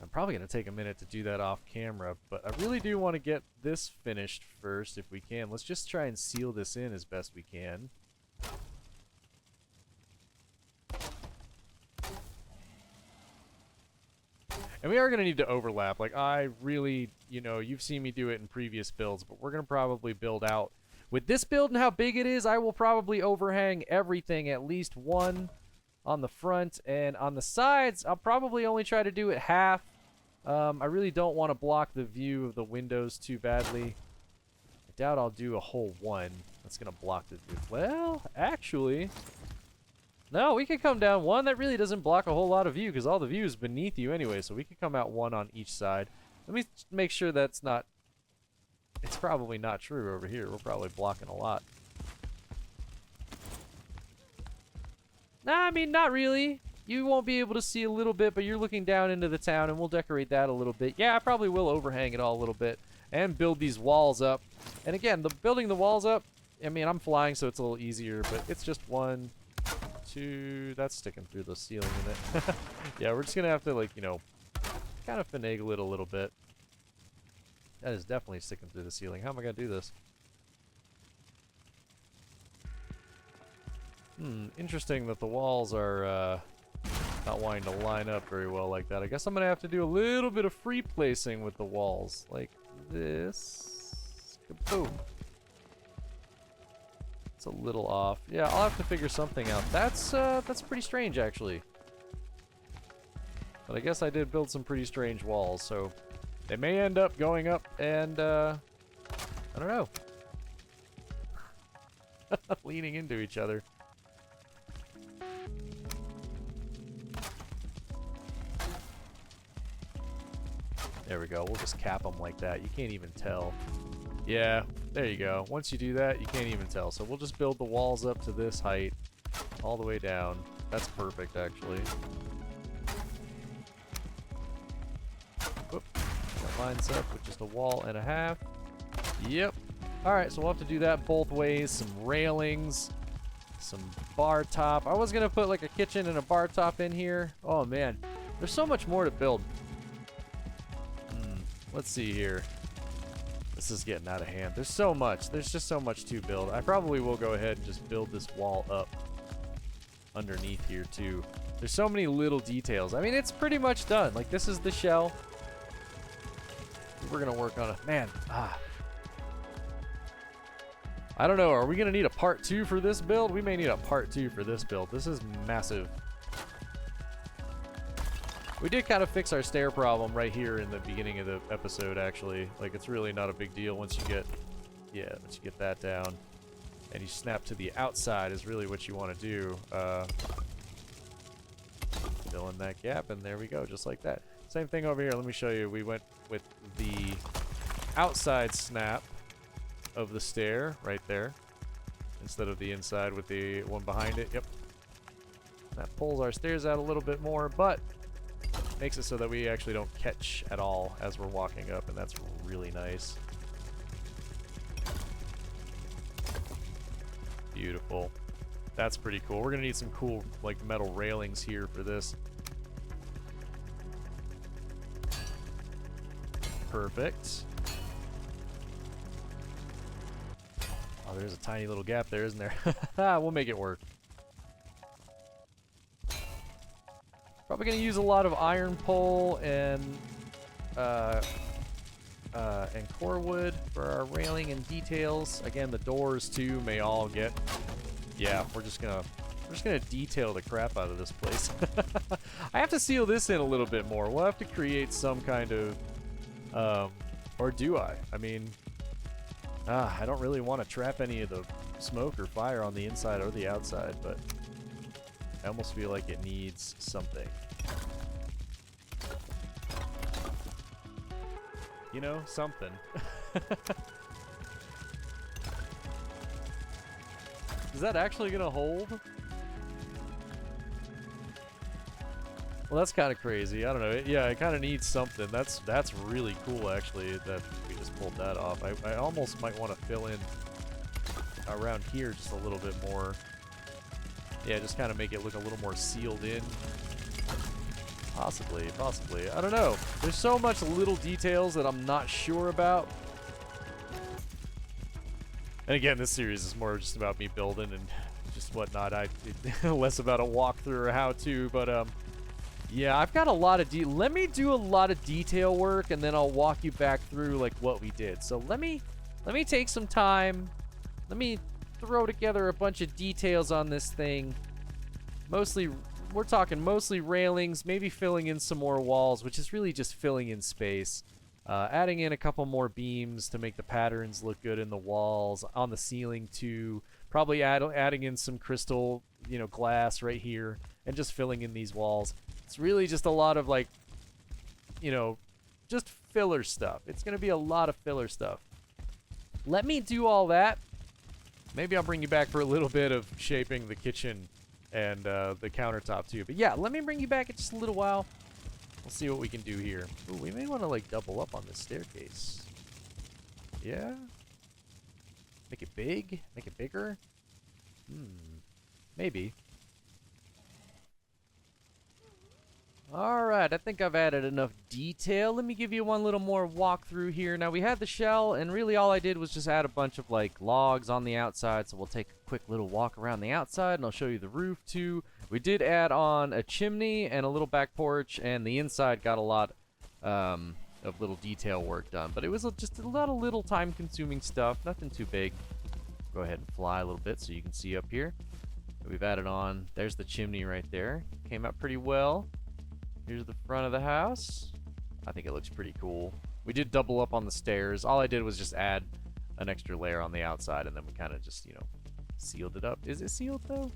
I'm probably going to take a minute to do that off camera, but I really do want to get this finished first if we can. Let's just try and seal this in as best we can. And we are going to need to overlap. Like, I really, you know, you've seen me do it in previous builds, but we're going to probably build out. With this build and how big it is, I will probably overhang everything at least one on the front, and on the sides, I'll probably only try to do it half. I really don't want to block the view of the windows too badly. I doubt I'll do a whole one. That's going to block the view. Well, actually, no, we could come down one. That really doesn't block a whole lot of view because all the view is beneath you anyway, so we could come out one on each side. Let me make sure that's not... It's probably not true over here. We're probably blocking a lot. Nah, I mean, not really. You won't be able to see a little bit, but you're looking down into the town, and we'll decorate that a little bit. Yeah, I probably will overhang it all a little bit and build these walls up. And again, building the walls up, I mean, I'm flying, so it's a little easier, but it's just 1, 2... That's sticking through the ceiling in it. Yeah, we're just going to have to, like, you know, kind of finagle it a little bit. That is definitely sticking through the ceiling. How am I going to do this? Interesting that the walls are not wanting to line up very well like that. I guess I'm going to have to do a little bit of free placing with the walls. Like this. Kaboom. It's a little off. Yeah, I'll have to figure something out. That's pretty strange, actually. But I guess I did build some pretty strange walls, so... They may end up going up and, I don't know. Leaning into each other. There we go. We'll just cap them like that. You can't even tell. Yeah, there you go. Once you do that, you can't even tell. So we'll just build the walls up to this height all the way down. That's perfect, actually. Whoop. Lines up with just a wall and a half. Yep. All right, so we'll have to do that both ways. Some railings, some bar top. I was gonna put like a kitchen and a bar top in here. Oh man, there's so much more to build. Let's see here. This is getting out of hand. There's so much. There's just so much to build. I probably will go ahead and just build this wall up underneath here too. There's so many little details. I mean, it's pretty much done. Like, this is the shell. We're gonna work on it. Man, I don't know. Are we gonna need a part 2 for this build? We may need a part 2 for this build. This is massive. We did kind of fix our stair problem right here in the beginning of the episode, actually. Like, it's really not a big deal once you get, once you get that down. And you snap to the outside is really what you want to do. Fill in that gap, and there we go, just like that. Same thing over here. Let me show you. We went with the outside snap of the stair right there instead of the inside with the one behind it. Yep. That pulls our stairs out a little bit more, but makes it so that we actually don't catch at all as we're walking up, and that's really nice. Beautiful. That's pretty cool. We're gonna need some cool, like, metal railings here for this. Perfect. Oh, there's a tiny little gap there, isn't there? We'll make it work. Probably gonna use a lot of iron pole and core wood for our railing and details. Again, the doors too may all get. Yeah, we're just gonna detail the crap out of this place. I have to seal this in a little bit more. We'll have to create some kind of, or do I? I mean, I don't really want to trap any of the smoke or fire on the inside or the outside, but I almost feel like it needs something. You know, something. Is that actually gonna hold? Well, that's kind of crazy. I don't know. Yeah, it kind of needs something. That's really cool, actually, that we just pulled that off. I almost might want to fill in around here just a little bit more. Yeah, just kind of make it look a little more sealed in. Possibly. I don't know. There's so much little details that I'm not sure about. And again, this series is more just about me building and just whatnot. Less about a walkthrough or how-to, but yeah, I've got a lot of let me do a lot of detail work, and then I'll walk you back through like what we did. So let me take some time. Let me throw together a bunch of details on this thing. Mostly, we're talking mostly railings, maybe filling in some more walls, which is really just filling in space. Adding in a couple more beams to make the patterns look good in the walls, on the ceiling too. Probably adding in some crystal, glass right here, and just filling in these walls. It's really just a lot of, like, just filler stuff. It's going to be a lot of filler stuff. Let me do all that. Maybe I'll bring you back for a little bit of shaping the kitchen and the countertop too. But yeah, let me bring you back in just a little while. We'll see what we can do here. Ooh, we may want to, like, double up on this staircase. Yeah? Make it big? Make it bigger? Maybe. Alright, I think I've added enough detail. Let me give you one little more walkthrough here. Now, we had the shell, and really all I did was just add a bunch of, like, logs on the outside, so we'll take a quick little walk around the outside, and I'll show you the roof, too. We did add on a chimney and a little back porch, and the inside got a lot of little detail work done, but it was just a lot of little time-consuming stuff, nothing too big. Go ahead and fly a little bit so you can see up here. We've added on, there's the chimney right there. Came out pretty well. Here's the front of the house. I think it looks pretty cool. We did double up on the stairs. All I did was just add an extra layer on the outside, and then we kind of just, sealed it up. Is it sealed, though?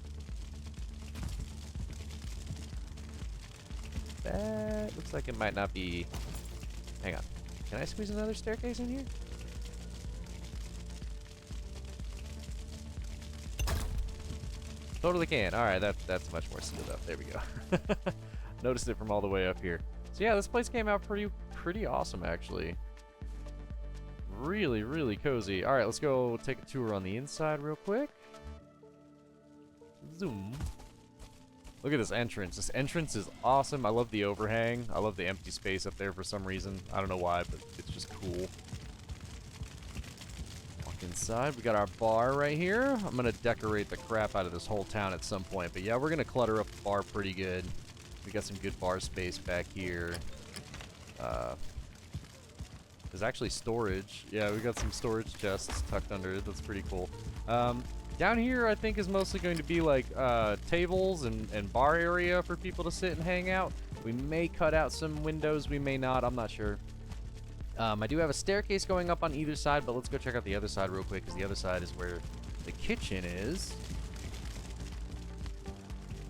That looks like it might not be. Hang on. Can I squeeze another staircase in here? Totally can. All right, that's much more sealed up. There we go. Noticed it from all the way up here. So yeah, this place came out pretty awesome, actually. really, really cozy. All right, let's go take a tour on the inside real quick. Zoom. Look at this entrance. This entrance is awesome. I love the overhang. I love the empty space up there for some reason. I don't know why, but it's just cool. Walk inside. We got our bar right here. I'm going to decorate the crap out of this whole town at some point. But yeah, we're going to clutter up the bar pretty good. We got some good bar space back here. There's actually storage. Yeah, we got some storage chests tucked under it. That's pretty cool. Down here, I think, is mostly going to be like tables and bar area for people to sit and hang out. We may cut out some windows. We may not. I'm not sure. I do have a staircase going up on either side, but let's go check out the other side real quick, because the other side is where the kitchen is.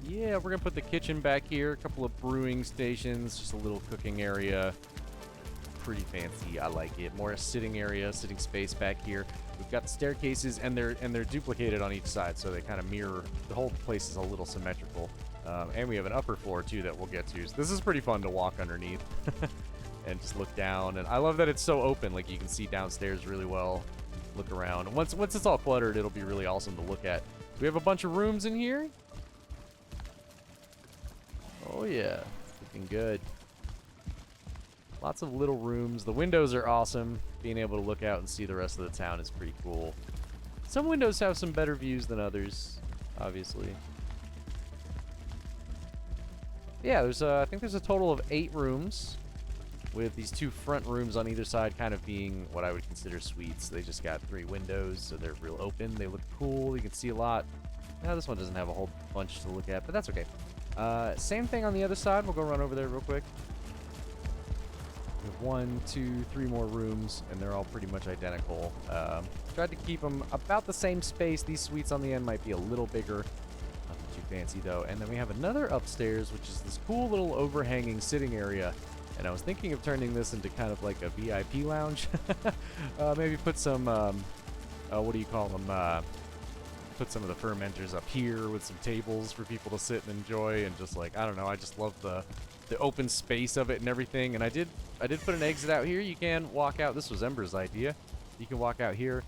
Yeah, we're going to put the kitchen back here. A couple of brewing stations, just a little cooking area. Pretty fancy. I like it. More sitting area, sitting space back here. We've got the staircases, and they're duplicated on each side, so they kind of mirror. The whole place is a little symmetrical. And we have an upper floor too that we'll get to. So this is pretty fun to walk underneath and just look down. And I love that it's so open. Like, you can see downstairs really well. Look around. And once it's all cluttered, it'll be really awesome to look at. We have a bunch of rooms in here. Oh yeah, looking good. Lots of little rooms. The windows are awesome. Being able to look out and see the rest of the town is pretty cool. Some windows have some better views than others, obviously. Yeah, I think there's a total of 8 rooms, with these 2 front rooms on either side kind of being what I would consider suites. They just got 3 windows, so they're real open. They look cool. You can see a lot. Now, this one doesn't have a whole bunch to look at, but that's okay. Same thing on the other side. We'll go run over there real quick. We have 1, 2, 3 more rooms, and they're all pretty much identical. Tried to keep them about the same space. These suites on the end might be a little bigger. Nothing too fancy, though. And then we have another upstairs, which is this cool little overhanging sitting area. And I was thinking of turning this into kind of like a VIP lounge. Maybe put some, what do you call them? Put some of the fermenters up here with some tables for people to sit and enjoy. And just like, I don't know, I just love the open space of it and everything. And I did put an exit out here. You can walk out. This was Ember's idea. You can walk out here.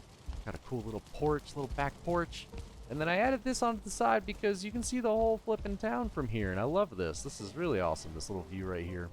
Got a cool little porch, little back porch. And then I added this onto the side because you can see the whole flipping town from here. And I love this. This is really awesome, this little view right here.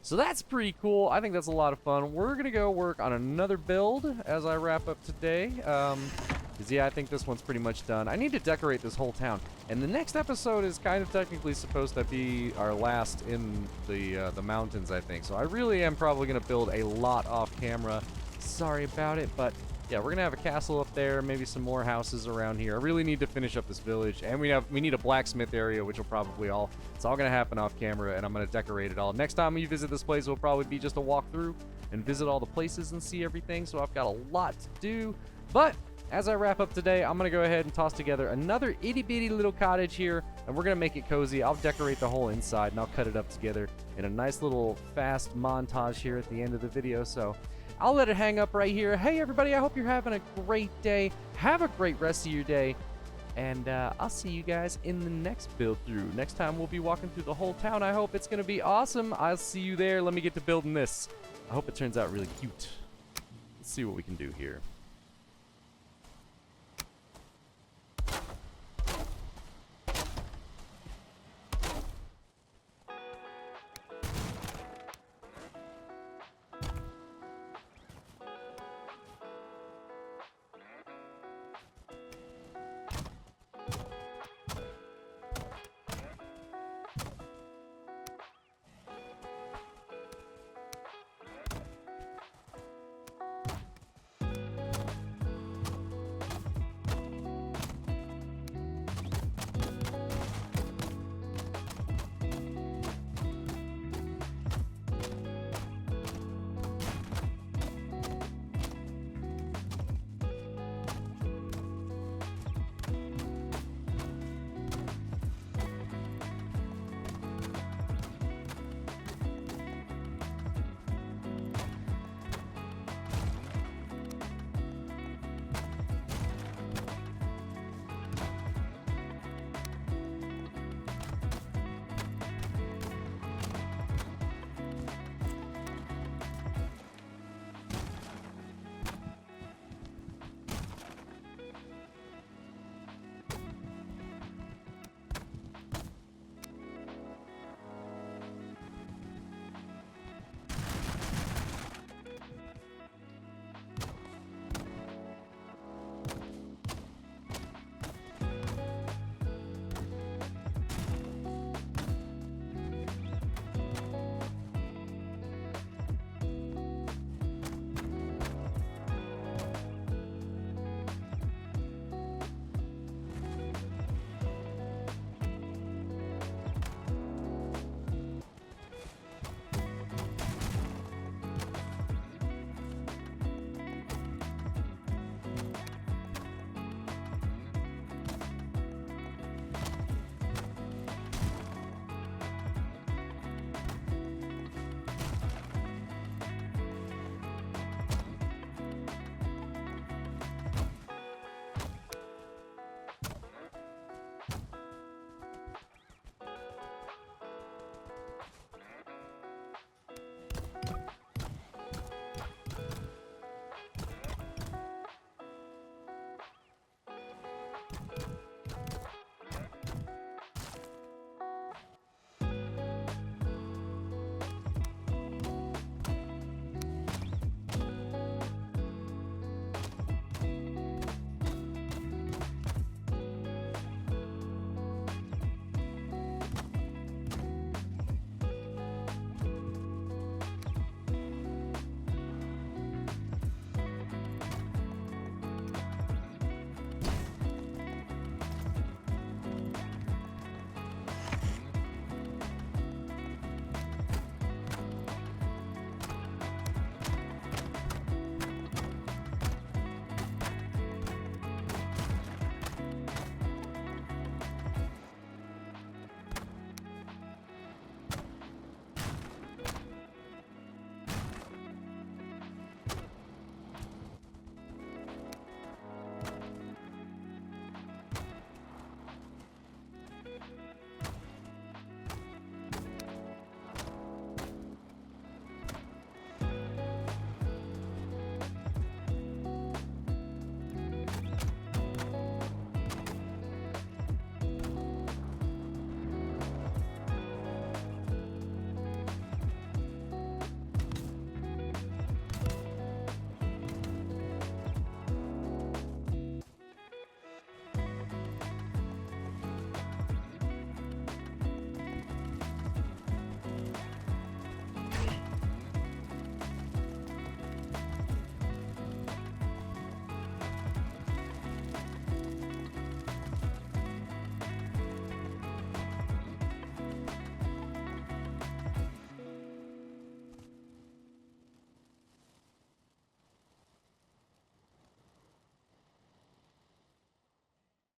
So that's pretty cool. I think that's a lot of fun. We're going to go work on another build as I wrap up today. Because, yeah, I think this one's pretty much done. I need to decorate this whole town. And the next episode is kind of technically supposed to be our last in the mountains, I think. So I really am probably going to build a lot off camera. Sorry about it, but yeah, we're going to have a castle up there, maybe some more houses around here. I really need to finish up this village. And we need a blacksmith area, which will probably it's all going to happen off camera, and I'm going to decorate it all. Next time we visit this place, will probably be just a walkthrough and visit all the places and see everything. So I've got a lot to do. But as I wrap up today, I'm going to go ahead and toss together another itty-bitty little cottage here, and we're going to make it cozy. I'll decorate the whole inside, and I'll cut it up together in a nice little fast montage here at the end of the video. So I'll let it hang up right here. Hey, everybody, I hope you're having a great day. Have a great rest of your day, and I'll see you guys in the next build through. Next time, we'll be walking through the whole town. I hope it's going to be awesome. I'll see you there. Let me get to building this. I hope it turns out really cute. Let's see what we can do here.